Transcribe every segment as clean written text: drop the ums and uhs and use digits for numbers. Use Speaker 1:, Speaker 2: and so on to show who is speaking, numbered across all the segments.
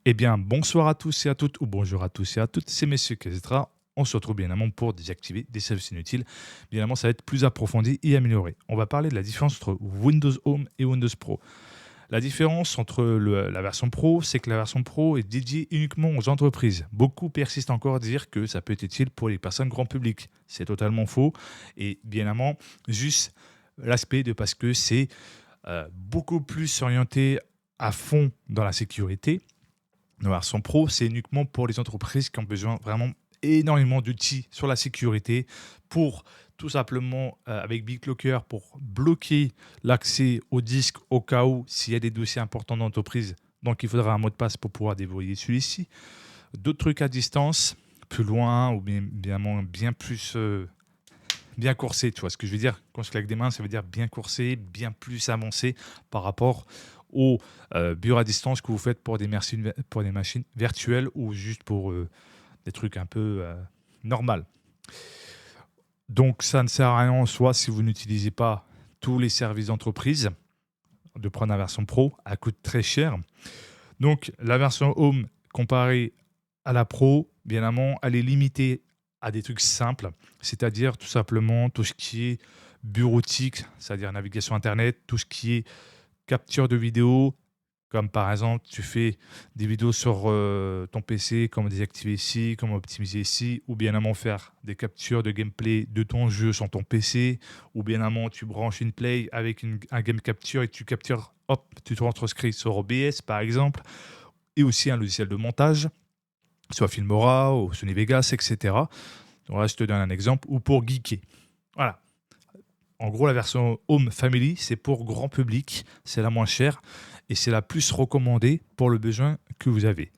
Speaker 1: Eh bien, bonsoir à tous et à toutes, ou bonjour à tous et à toutes, c'est Monsieur Kazetra. On se retrouve bien évidemment pour désactiver des services inutiles. Bien évidemment, ça va être plus approfondi et amélioré. On va parler de la différence entre Windows Home et Windows Pro. La différence entre la version Pro, c'est que la version Pro est dédiée uniquement aux entreprises. Beaucoup persistent encore à dire que ça peut être utile pour les personnes grand public. C'est totalement faux. Et bien évidemment, juste l'aspect de parce que c'est beaucoup plus orienté à fond dans la sécurité. La version pro, c'est uniquement pour les entreprises qui ont besoin vraiment énormément d'outils sur la sécurité pour tout simplement, avec BitLocker, pour bloquer l'accès au disque au cas où s'il y a des dossiers importants dans l'entreprise. Donc, il faudra un mot de passe pour pouvoir déverrouiller celui-ci. D'autres trucs à distance, plus loin ou bien plus bien coursé. Tu vois ce que je veux dire? Quand je claque des mains, ça veut dire bien coursé, bien plus avancé par rapport au bureau à distance que vous faites pour des machines virtuelles ou juste pour des trucs un peu normal. Donc ça ne sert à rien en soi si vous n'utilisez pas tous les services d'entreprise de prendre la version pro, elle coûte très cher. Donc la version Home comparée à la Pro, bien évidemment, elle est limitée à des trucs simples, c'est-à-dire tout simplement tout ce qui est bureautique, c'est-à-dire navigation Internet, tout ce qui est capture de vidéos, comme par exemple, tu fais des vidéos sur ton PC, comment désactiver ici, comment optimiser ici, ou bien amont faire des captures de gameplay de ton jeu sur ton PC, ou bien amont tu branches une play avec un game capture et tu captures, hop, tu te retranscris sur OBS par exemple, et aussi un logiciel de montage, soit Filmora ou Sony Vegas, etc. Donc là, je te donne un exemple, ou pour geeker. Voilà. En gros, la version Home Family, c'est pour grand public, c'est la moins chère et c'est la plus recommandée pour le besoin que vous avez.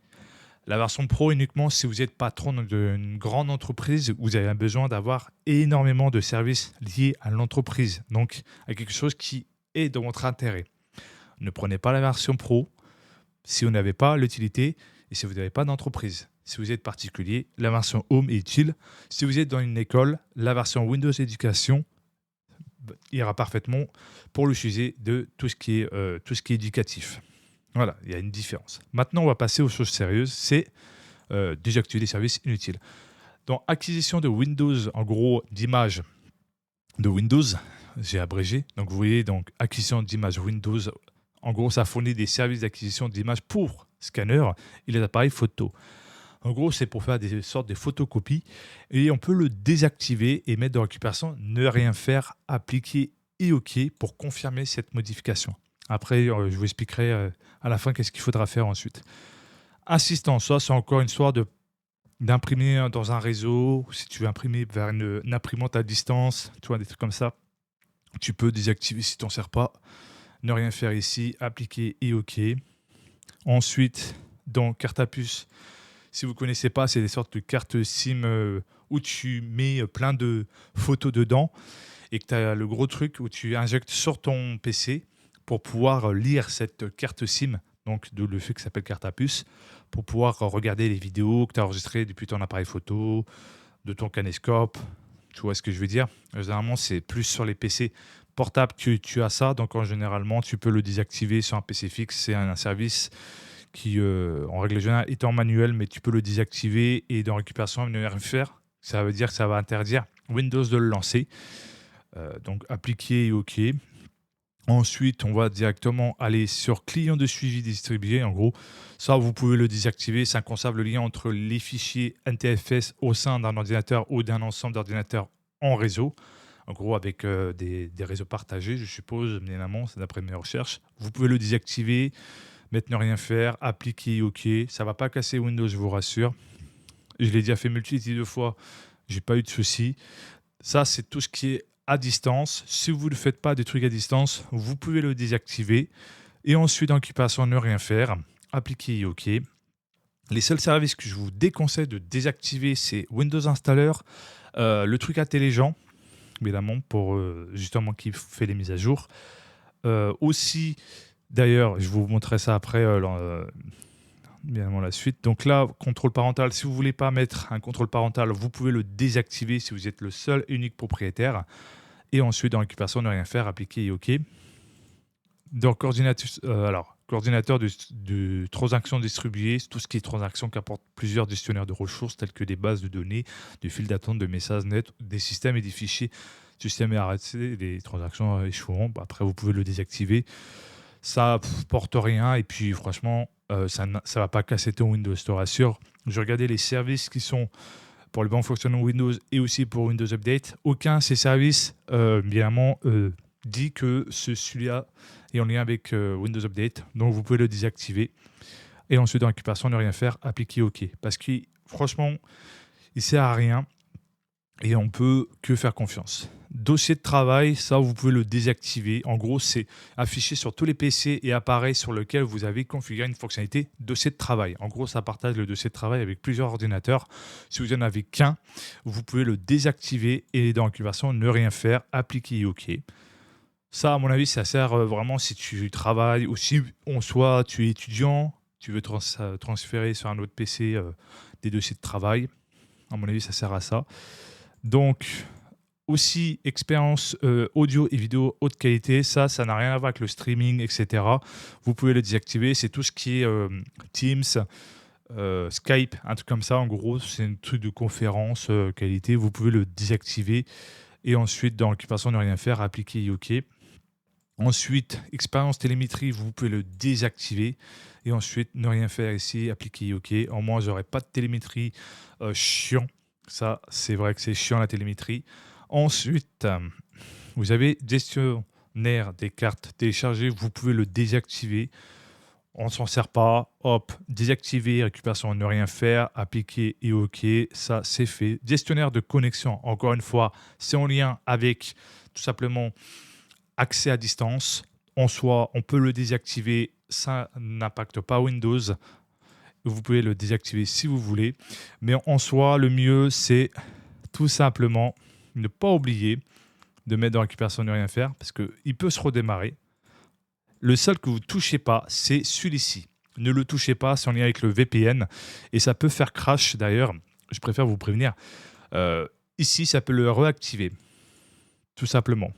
Speaker 1: La version Pro, uniquement si vous êtes patron d'une grande entreprise, vous avez besoin d'avoir énormément de services liés à l'entreprise, donc à quelque chose qui est de votre intérêt. Ne prenez pas la version Pro si vous n'avez pas l'utilité et si vous n'avez pas d'entreprise. Si vous êtes particulier, la version Home est utile. Si vous êtes dans une école, la version Windows Education ira parfaitement pour le sujet de tout ce qui est éducatif. Voilà, il y a une différence. Maintenant, on va passer aux choses sérieuses, c'est désactiver des services inutiles. Dans acquisition de Windows, en gros, d'images de Windows, j'ai abrégé. Donc, vous voyez, donc, acquisition d'images Windows, en gros, ça fournit des services d'acquisition d'images pour scanner et les appareils photo. En gros, c'est pour faire des sortes de photocopies et on peut le désactiver et mettre dans récupération, ne rien faire, appliquer et OK pour confirmer cette modification. Après, je vous expliquerai à la fin qu'est-ce qu'il faudra faire ensuite. Assistant, ça, c'est encore une histoire d'imprimer dans un réseau. Si tu veux imprimer vers une imprimante à distance, tu vois, des trucs comme ça, tu peux désactiver si tu n'en sers pas. Ne rien faire ici, appliquer et OK. Ensuite, dans carte à puce, si vous ne connaissez pas, c'est des sortes de cartes SIM où tu mets plein de photos dedans et que tu as le gros truc où tu injectes sur ton PC pour pouvoir lire cette carte SIM, donc de le fait que ça s'appelle carte à puce, pour pouvoir regarder les vidéos que tu as enregistrées depuis ton appareil photo, de ton caméscope. Tu vois ce que je veux dire? Généralement, c'est plus sur les PC portables que tu as ça, donc généralement, tu peux le désactiver sur un PC fixe. C'est un service qui, en règle générale, est en manuel, mais tu peux le désactiver et dans récupération, ne rien faire. Ça veut dire que ça va interdire Windows de le lancer. Donc, appliquer et OK. Ensuite, on va directement aller sur client de suivi distribué. En gros, ça, vous pouvez le désactiver. Ça conserve le lien entre les fichiers NTFS au sein d'un ordinateur ou d'un ensemble d'ordinateurs en réseau. En gros, avec des réseaux partagés, je suppose, évidemment, c'est d'après mes recherches. Vous pouvez le désactiver, mettre ne rien faire, appliquer OK. Ça ne va pas casser Windows, je vous rassure. Je l'ai déjà fait multitude de fois, j'ai pas eu de soucis. Ça, c'est tout ce qui est à distance. Si vous ne faites pas des trucs à distance, vous pouvez le désactiver. Et ensuite, en occupation, ne rien faire, appliquer OK. Les seuls services que je vous déconseille de désactiver, c'est Windows Installer, le truc intelligent, évidemment, pour justement qui fait les mises à jour. Aussi, d'ailleurs, je vous montrerai ça après, bien évidemment la suite. Donc là, contrôle parental, si vous ne voulez pas mettre un contrôle parental, vous pouvez le désactiver si vous êtes le seul et unique propriétaire. Et ensuite, dans récupération, ne rien faire, appliquer et OK. Donc, coordinateur de transactions distribuées, tout ce qui est transactions qui apportent plusieurs gestionnaires de ressources tels que des bases de données, des files d'attente, de messages nets, des systèmes et des fichiers, système RFC, des transactions échouantes. Après, vous pouvez le désactiver. Ça porte rien et puis franchement, ça ne va pas casser ton Windows, je te rassure. Je regardais les services qui sont pour le bon fonctionnement Windows et aussi pour Windows Update. Aucun de ces services, évidemment, dit que celui-là est en lien avec Windows Update. Donc, vous pouvez le désactiver. Et ensuite, dans récupération, ne rien faire, appliquer OK. Parce que franchement, il ne sert à rien et on peut que faire confiance. Dossier de travail, ça, vous pouvez le désactiver. En gros, c'est affiché sur tous les PC et appareils sur lesquels vous avez configuré une fonctionnalité dossier de travail. En gros, ça partage le dossier de travail avec plusieurs ordinateurs. Si vous n'en avez qu'un, vous pouvez le désactiver et dans récupération, ne rien faire, appliquer OK. Ça, à mon avis, ça sert vraiment si tu travailles ou si en soi tu es étudiant, tu veux transférer sur un autre PC des dossiers de travail. À mon avis, ça sert à ça. Donc, aussi, expérience audio et vidéo haute qualité, ça n'a rien à voir avec le streaming, etc. Vous pouvez le désactiver. C'est tout ce qui est Teams, Skype, un truc comme ça. En gros, c'est un truc de conférence qualité. Vous pouvez le désactiver. Et ensuite, dans l'occupation, ne rien faire, appliquer OK. Ensuite, expérience télémétrie, vous pouvez le désactiver. Et ensuite, ne rien faire ici, appliquer OK. En moins, j'aurai pas de télémétrie chiant. Ça, c'est vrai que c'est chiant la télémétrie. Ensuite, vous avez gestionnaire des cartes téléchargées. Vous pouvez le désactiver. On ne s'en sert pas. Hop, désactiver, récupération, ne rien faire, appliquer et OK. Ça, c'est fait. Gestionnaire de connexion, encore une fois, c'est en lien avec tout simplement accès à distance. En soi, on peut le désactiver. Ça n'impacte pas Windows. Vous pouvez le désactiver si vous voulez. Mais en soi, le mieux, c'est tout simplement ne pas oublier de mettre dans récupération ne rien faire parce qu'il peut se redémarrer. Le seul que vous ne touchez pas, c'est celui-ci. Ne le touchez pas, c'est en lien avec le VPN et ça peut faire crash d'ailleurs. Je préfère vous prévenir. Ici, ça peut le réactiver, tout simplement.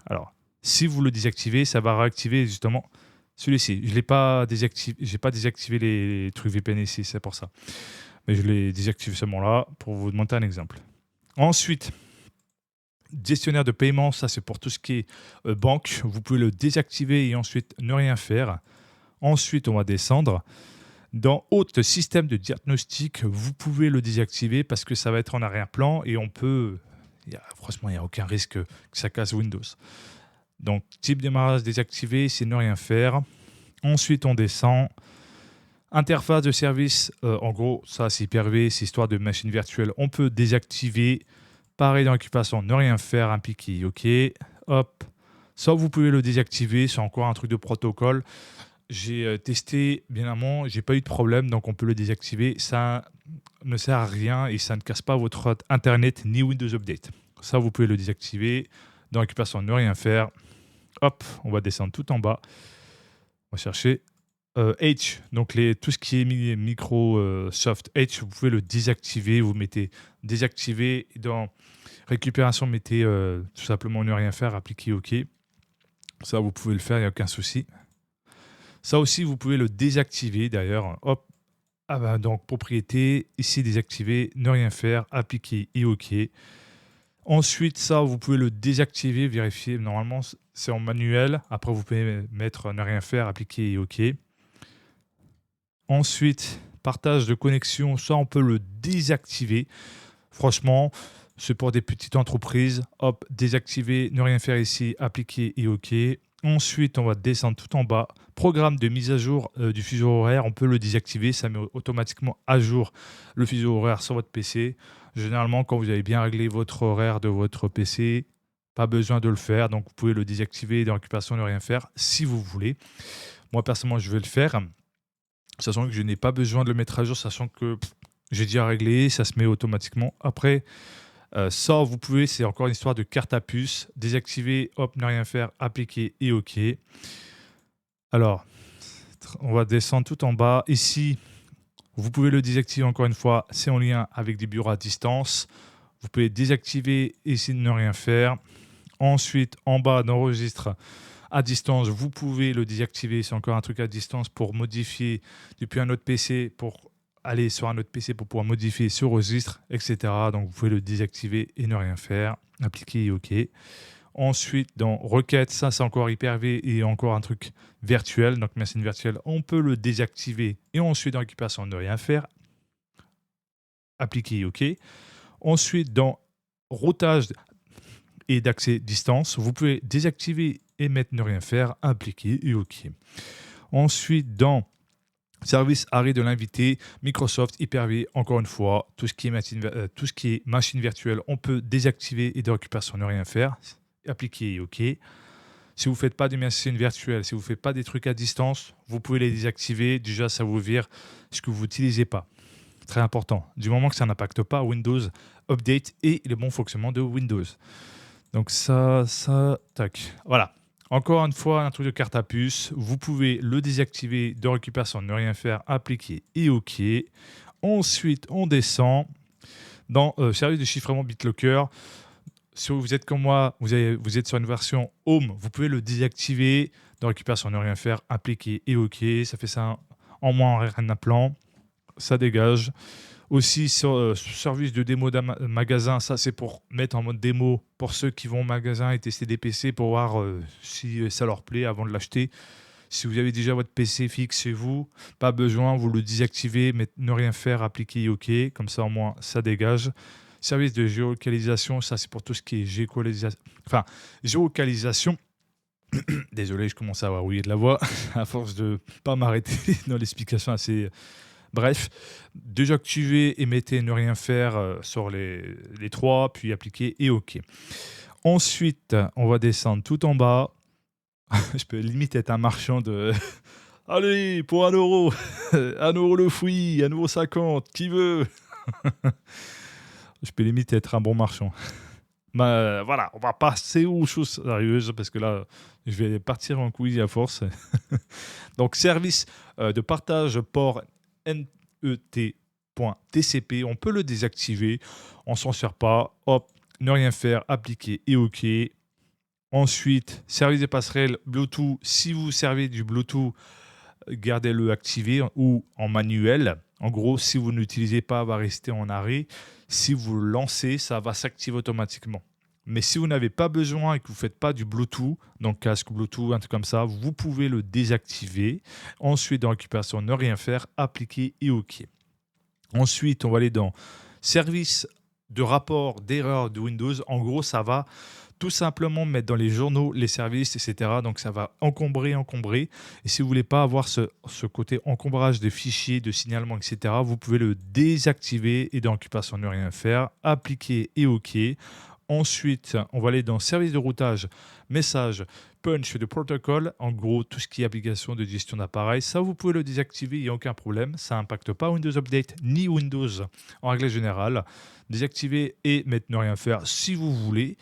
Speaker 1: Alors, si vous le désactivez, ça va réactiver justement celui-ci. Je n'ai pas désactivé, j'ai pas désactivé les trucs VPN ici, c'est pour ça. Mais je l'ai désactivé seulement là pour vous montrer un exemple. Ensuite, gestionnaire de paiement, ça c'est pour tout ce qui est banque. Vous pouvez le désactiver et ensuite ne rien faire. Ensuite, on va descendre. Dans Autre système de diagnostic, vous pouvez le désactiver parce que ça va être en arrière-plan et on peut... franchement, il n'y a aucun risque que ça casse Windows. Donc, type démarrage désactivé, c'est ne rien faire. Ensuite, on descend. Interface de service, en gros, ça c'est Hyper-V, c'est histoire de machine virtuelle. On peut désactiver. Pareil dans l'occupation, ne rien faire, impliquer, OK. Hop. Ça, vous pouvez le désactiver, c'est encore un truc de protocole. J'ai testé, bien évidemment, j'ai pas eu de problème, donc on peut le désactiver. Ça ne sert à rien et ça ne casse pas votre Internet ni Windows Update. Ça, vous pouvez le désactiver. Dans l'occupation, ne rien faire. Hop, on va descendre tout en bas. On va chercher Edge, donc tout ce qui est Microsoft Edge, vous pouvez le désactiver. Vous mettez désactiver. Dans récupération, mettez tout simplement ne rien faire, appliquer OK. Ça, vous pouvez le faire, il n'y a aucun souci. Ça aussi, vous pouvez le désactiver d'ailleurs. Hop, donc propriété, ici désactiver, ne rien faire, appliquer et OK. Ensuite, ça, vous pouvez le désactiver, vérifier. Normalement, c'est en manuel. Après, vous pouvez mettre ne rien faire, appliquer et OK. Ensuite, partage de connexion, ça, on peut le désactiver. Franchement, c'est pour des petites entreprises. Hop, désactiver, ne rien faire ici, appliquer et OK. Ensuite, on va descendre tout en bas. Programme de mise à jour du fuseau horaire, on peut le désactiver. Ça met automatiquement à jour le fuseau horaire sur votre PC. Généralement, quand vous avez bien réglé votre horaire de votre PC, pas besoin de le faire. Donc, vous pouvez le désactiver dans récupération, ne rien faire si vous voulez. Moi, personnellement, je vais le faire, sachant que je n'ai pas besoin de le mettre à jour, sachant que j'ai déjà réglé, ça se met automatiquement. Après, ça, vous pouvez, c'est encore une histoire de carte à puce. Désactiver, hop, ne rien faire, appliquer et OK. Alors, on va descendre tout en bas. Ici, vous pouvez le désactiver encore une fois. C'est en lien avec des bureaux à distance. Vous pouvez désactiver ici, ne rien faire. Ensuite, en bas d'enregistre, à distance, vous pouvez le désactiver. C'est encore un truc à distance pour modifier depuis un autre PC, pour aller sur un autre PC pour pouvoir modifier ce registre, etc. Donc vous pouvez le désactiver et ne rien faire. Appliquer et OK. Ensuite, dans requête, ça c'est encore Hyper-V et encore un truc virtuel. Donc machine virtuelle, on peut le désactiver et ensuite dans récupération, ne rien faire. Appliquer et OK. Ensuite, dans routage et d'accès distance, vous pouvez désactiver et mettre ne rien faire, appliquer et OK. Ensuite, dans service arrêt de l'invité, Microsoft, Hyper-V, encore une fois, tout ce qui est machine virtuelle, on peut désactiver et de récupération ne rien faire, appliquer et OK. Si vous ne faites pas de machine virtuelle, si vous ne faites pas des trucs à distance, vous pouvez les désactiver. Déjà, ça vous vire ce que vous n'utilisez pas. Très important. Du moment que ça n'impacte pas Windows Update et le bon fonctionnement de Windows. Donc ça, tac. Voilà. Encore une fois, un truc de carte à puce. Vous pouvez le désactiver de récupération, ne rien faire, appliquer et OK. Ensuite, on descend dans service de chiffrement BitLocker. Si vous êtes comme moi, vous êtes sur une version Home, vous pouvez le désactiver de récupération, ne rien faire, appliquer et OK. Ça fait ça en moins en rien appelant. Ça dégage. Aussi, sur service de démo magasin, ça c'est pour mettre en mode démo pour ceux qui vont au magasin et tester des PC pour voir si ça leur plaît avant de l'acheter. Si vous avez déjà votre PC fixe chez vous, pas besoin, vous le désactivez, mais ne rien faire, appliquer OK. Comme ça, au moins, ça dégage. Service de géolocalisation, ça c'est pour tout ce qui est géolocalisation. Désolé, je commence à avoir rouillé de la voix à force de ne pas m'arrêter dans l'explication assez. Bref, désactiver et mettez ne rien faire sur les trois, puis appliquer et OK. Ensuite, on va descendre tout en bas. Je peux limite être un marchand de. Allez, pour 1 euro, 1 euro le fouillis, 1,50 €, qui veut? Je peux limite être un bon marchand. Voilà, on va passer aux choses sérieuses parce que là, je vais partir en couille à force. Donc, service de partage port net.tcp, on peut le désactiver, on s'en sert pas, hop, ne rien faire, appliquer et OK. Ensuite, service des passerelles Bluetooth, si vous servez du Bluetooth, gardez-le activé ou en manuel. En gros, si vous n'utilisez pas, va rester en arrêt. Si vous le lancez, ça va s'activer automatiquement. Mais si vous n'avez pas besoin et que vous ne faites pas du Bluetooth, donc casque Bluetooth, un truc comme ça, vous pouvez le désactiver. Ensuite, dans récupération, ne rien faire, appliquer et OK. Ensuite, on va aller dans service de rapport d'erreur de Windows. En gros, ça va tout simplement mettre dans les journaux les services, etc. Donc, ça va encombrer. Et si vous ne voulez pas avoir ce côté encombrage des fichiers, de signalement, etc., vous pouvez le désactiver et dans récupération, ne rien faire, appliquer et OK. Ensuite, on va aller dans service de routage, message, punch de protocole. En gros, tout ce qui est application de gestion d'appareil. Ça, vous pouvez le désactiver, il n'y a aucun problème. Ça n'impacte pas Windows Update ni Windows en règle générale. Désactiver et mettre ne rien faire si vous voulez.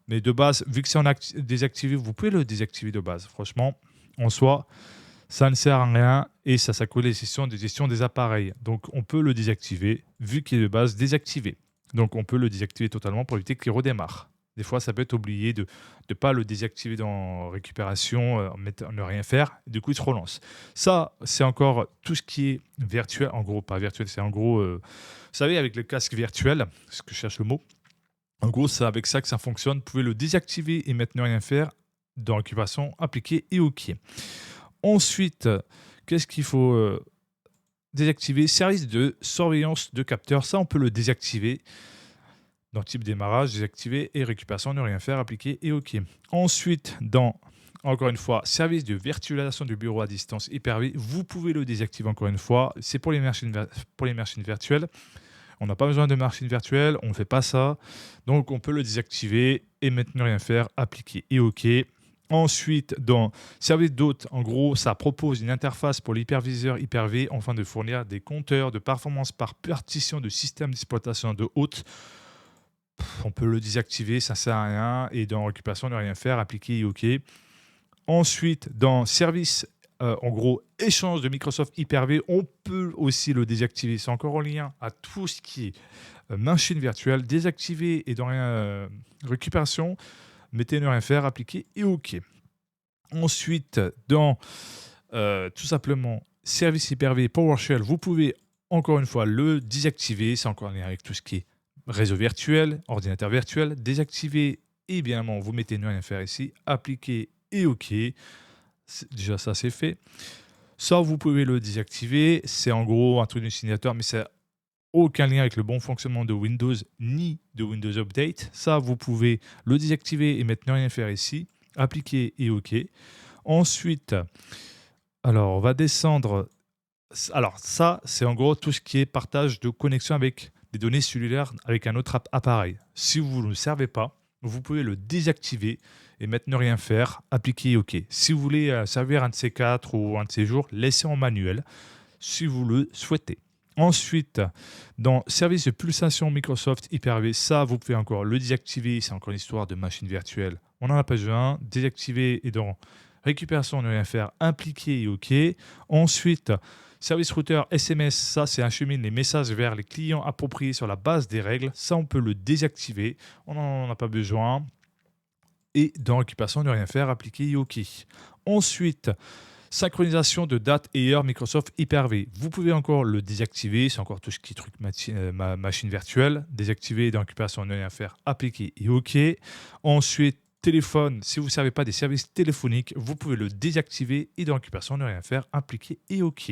Speaker 1: Mais de base, vu que c'est désactivé, vous pouvez le désactiver de base. Franchement, en soi, ça ne sert à rien et ça s'accorde les sessions de gestion des appareils. Donc, on peut le désactiver vu qu'il est de base désactivé. Donc, on peut le désactiver totalement pour éviter qu'il redémarre. Des fois, ça peut être oublié de ne pas le désactiver dans récupération, ne rien faire. Du coup, il se relance. Ça, c'est encore tout ce qui est virtuel. En gros, pas virtuel, c'est en gros, vous savez, avec le casque virtuel, parce que je cherche le mot. En gros, c'est avec ça que ça fonctionne. Vous pouvez le désactiver et mettre ne rien faire dans récupération, appliquer et OK. Ensuite, qu'est-ce qu'il faut désactiver? Service de surveillance de capteurs. Ça, on peut le désactiver. Dans type démarrage, désactiver et récupération, ne rien faire, appliquer et OK. Ensuite, encore une fois, service de virtualisation du bureau à distance Hyper-V, vous pouvez le désactiver encore une fois. C'est pour les machines virtuelles. On n'a pas besoin de machines virtuelles, on ne fait pas ça. Donc, on peut le désactiver et mettre ne rien faire, appliquer et OK. Ensuite, dans service d'hôte, en gros, ça propose une interface pour l'hyperviseur Hyper-V afin de fournir des compteurs de performance par partition de système d'exploitation de hôte. On peut le désactiver, ça ne sert à rien. Et dans récupération, ne rien faire, appliquer et OK. Ensuite, dans service, en gros, échange de Microsoft Hyper-V, on peut aussi le désactiver. C'est encore en lien à tout ce qui est machine virtuelle. Désactiver et dans récupération, mettez ne rien faire, appliquer et OK. Ensuite, dans tout simplement service Hyper-V PowerShell, vous pouvez encore une fois le désactiver. C'est encore en lien avec tout ce qui est réseau virtuel, ordinateur virtuel. Désactiver et bien évidemment, vous mettez ne rien faire ici, appliquer et OK. Déjà, ça c'est fait. Ça, vous pouvez le désactiver. C'est en gros un truc d'utilisateur, mais ça n'a aucun lien avec le bon fonctionnement de Windows ni de Windows Update. Ça, vous pouvez le désactiver et mettre ne rien faire ici, appliquer et OK. Ensuite, alors on va descendre. Alors ça, c'est en gros tout ce qui est partage de connexion avec des données cellulaires avec un autre appareil. Si vous ne le servez pas, vous pouvez le désactiver et mettre ne rien faire, appliquer OK. Si vous voulez servir un de ces quatre ou un de ces jours, laissez en manuel si vous le souhaitez. Ensuite, dans service de pulsation Microsoft Hyper-V, ça, vous pouvez encore le désactiver. C'est encore une histoire de machine virtuelle. On n'en a pas besoin. Désactiver et dans récupération, ne rien faire, impliquer et OK. Ensuite, service routeur SMS, ça, c'est achemine les messages vers les clients appropriés sur la base des règles. Ça, on peut le désactiver. On n'en a pas besoin. Et dans récupération, ne rien faire, appliquer et OK. Ensuite, synchronisation de date et heure Microsoft Hyper-V. Vous pouvez encore le désactiver, c'est encore tout ce qui est truc machine virtuelle. Désactiver dans récupération, ne rien faire, appliquer et OK. Ensuite, téléphone, si vous ne servez pas des services téléphoniques, vous pouvez le désactiver et dans récupération, ne rien faire, appliquer et OK.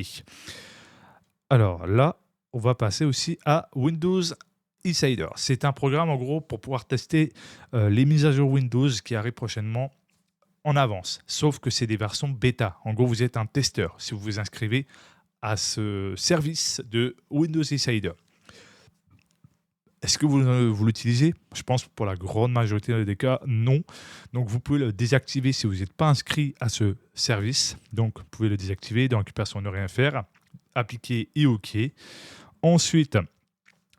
Speaker 1: Alors là, on va passer aussi à Windows Insider. C'est un programme en gros pour pouvoir tester les mises à jour Windows qui arrivent prochainement en avance, sauf que c'est des versions bêta. En gros, vous êtes un testeur si vous vous inscrivez à ce service de Windows Insider. Est-ce que vous l'utilisez? Je pense pour la grande majorité des cas, non. Donc, vous pouvez le désactiver si vous n'êtes pas inscrit à ce service. Donc, vous pouvez le désactiver, dans récupération, ne rien faire, appliquer et OK. Ensuite,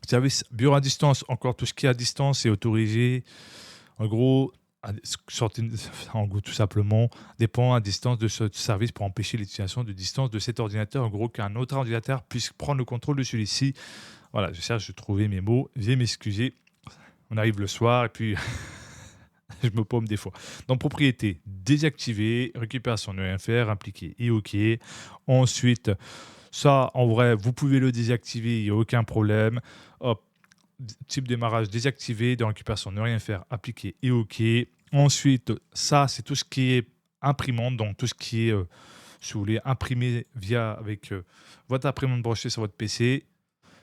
Speaker 1: service bureau à distance, encore tout ce qui est à distance est autorisé. En gros, tout simplement, dépend à distance de ce service pour empêcher l'utilisation de distance de cet ordinateur. En gros, qu'un autre ordinateur puisse prendre le contrôle de celui-ci. Voilà, je cherche de trouver mes mots. Veuillez m'excuser. On arrive le soir et puis je me paume des fois. Donc, propriété, désactiver, récupération, ne rien faire, impliquer et OK. Ensuite, ça, en vrai, vous pouvez le désactiver, il n'y a aucun problème. Hop. Type démarrage désactivé, de récupération, ne rien faire, appliquer et OK. Ensuite, ça, c'est tout ce qui est imprimante, donc tout ce qui est, si vous voulez, imprimer avec votre imprimante branchée sur votre PC.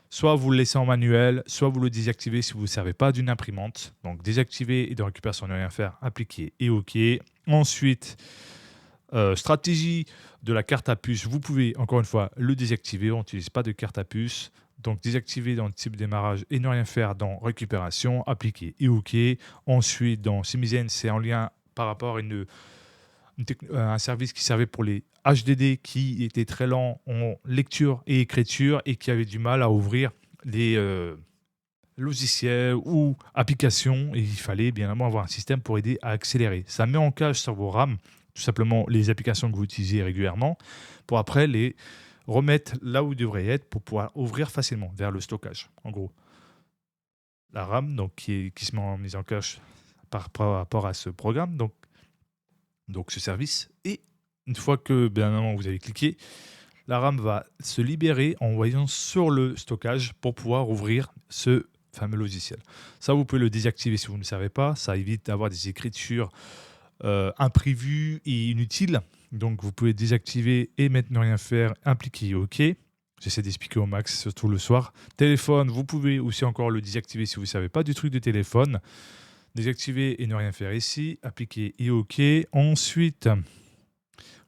Speaker 1: Soit vous le laissez en manuel, soit vous le désactivez si vous ne servez pas d'une imprimante. Donc, désactiver et de récupération, ne rien faire, appliquer et OK. Ensuite, stratégie de la carte à puce, vous pouvez encore une fois le désactiver. On n'utilise pas de carte à puce. Donc, désactiver dans le type démarrage et ne rien faire dans récupération, appliquer et OK. Ensuite, dans Simizen, c'est en lien par rapport à un service qui servait pour les HDD qui était très lent en lecture et écriture et qui avait du mal à ouvrir les logiciels ou applications. Et il fallait bien évidemment avoir un système pour aider à accélérer. Ça met en cache sur vos RAM tout simplement les applications que vous utilisez régulièrement pour après les remettre là où ils devraient être pour pouvoir ouvrir facilement vers le stockage. En gros, la RAM donc, qui se met en mise en cache par rapport à ce programme, donc ce service. Et une fois que bien évidemment, vous avez cliqué, la RAM va se libérer en voyant sur le stockage pour pouvoir ouvrir ce fameux logiciel. Ça, vous pouvez le désactiver si vous ne le savez pas. Ça évite d'avoir des écritures imprévues et inutiles. Donc, vous pouvez désactiver et mettre ne rien faire, impliquer OK. J'essaie d'expliquer au max, surtout le soir. Téléphone, vous pouvez aussi encore le désactiver si vous ne savez pas du truc de téléphone. Désactiver et ne rien faire ici, appliquer et OK. Ensuite,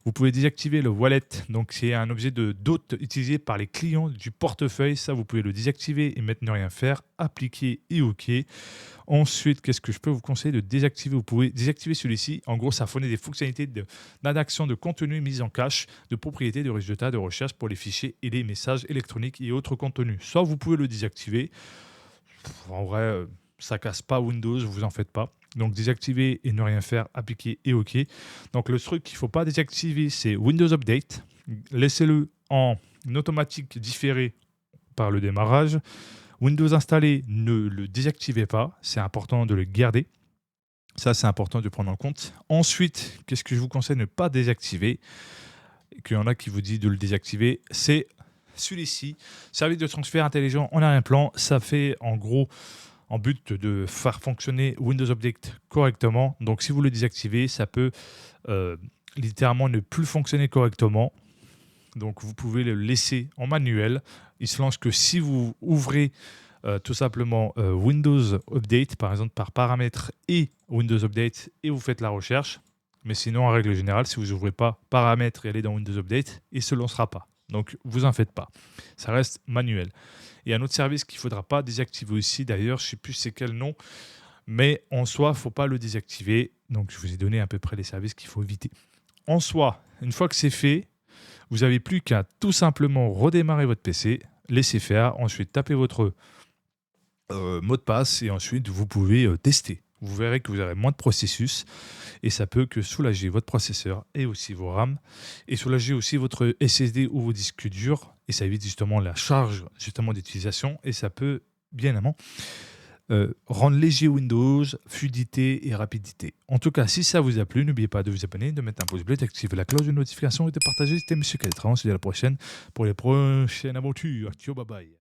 Speaker 1: vous pouvez désactiver le wallet. Donc, c'est un objet de dot utilisé par les clients du portefeuille. Ça, vous pouvez le désactiver et mettre ne rien faire, appliquer et OK. Ensuite, qu'est-ce que je peux vous conseiller de désactiver? Vous pouvez désactiver celui-ci. En gros, ça fournit des fonctionnalités d'adaptation de contenu mise en cache, de propriété, de résultats, de recherche pour les fichiers et les messages électroniques et autres contenus. Soit vous pouvez le désactiver. En vrai, ça casse pas Windows, vous en faites pas. Donc, désactiver et ne rien faire, appliquer et OK. Donc, le truc qu'il ne faut pas désactiver, c'est Windows Update. Laissez-le en automatique différé par le démarrage. Windows installé, ne le désactivez pas. C'est important de le garder. Ça, c'est important de prendre en compte. Ensuite, qu'est-ce que je vous conseille de ne pas désactiver, et qu'il y en a qui vous disent de le désactiver, c'est celui-ci, service de transfert intelligent en arrière-plan. Ça fait en gros en but de faire fonctionner Windows Update correctement. Donc si vous le désactivez, ça peut littéralement ne plus fonctionner correctement. Donc vous pouvez le laisser en manuel. Il se lance que si vous ouvrez tout simplement Windows Update, par exemple par paramètres et Windows Update, et vous faites la recherche. Mais sinon, en règle générale, si vous n'ouvrez pas paramètres et allez dans Windows Update, il ne se lancera pas. Donc, vous en faites pas. Ça reste manuel. Et un autre service qu'il ne faudra pas désactiver aussi, d'ailleurs, je ne sais plus c'est quel nom, mais en soi, il ne faut pas le désactiver. Donc, je vous ai donné à peu près les services qu'il faut éviter. En soi, une fois que c'est fait, vous n'avez plus qu'à tout simplement redémarrer votre PC, laisser faire, ensuite taper votre mot de passe et ensuite vous pouvez tester. Vous verrez que vous aurez moins de processus et ça peut que soulager votre processeur et aussi vos RAM et soulager aussi votre SSD ou vos disques durs et ça évite justement la charge justement d'utilisation et ça peut bien évidemment rendre léger Windows, fluidité et rapidité. En tout cas, si ça vous a plu, n'oubliez pas de vous abonner, de mettre un pouce bleu, d'activer la cloche de notification et de partager. C'était Monsieur Caltran. On se dit à la prochaine pour les prochaines aventures. Ciao, bye bye.